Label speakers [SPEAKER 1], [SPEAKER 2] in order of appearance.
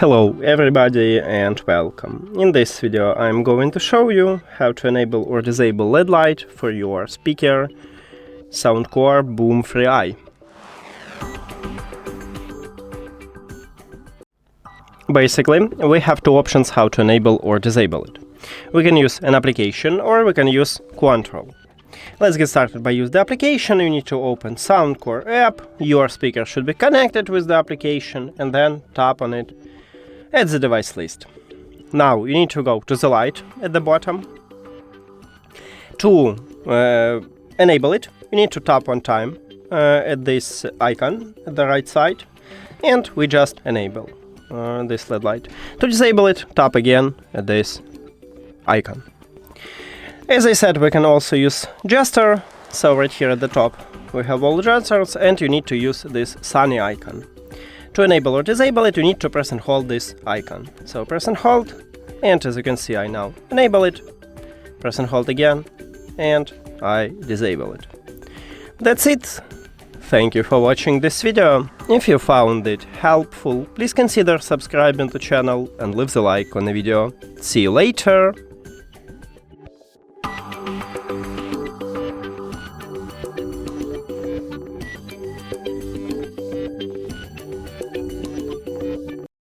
[SPEAKER 1] Hello everybody and welcome. In this video I'm going to show you how to enable or disable LED light for your speaker SOUNDCORE Boom 3i. Basically, we have two options how to enable or disable it. We can use an application or we can use control. Let's get started by use the application. You need to open SOUNDCORE app, your speaker should be connected with the application, and then tap on it at the device list. Now you need to go to the light at the bottom. To enable it, you need to tap one time at this icon at the right side, and we just enable this LED light. To disable it, tap again at this icon. As I said, we can also use gesture, so right here at the top we have all gestures, and you need to use this sunny icon. To enable or disable it, you need to press and hold this icon. So press and hold, and as you can see I now enable it, press and hold again, and I disable it. That's it. Thank you for watching this video. If you found it helpful, please consider subscribing to the channel and leave the like on the video. See you later!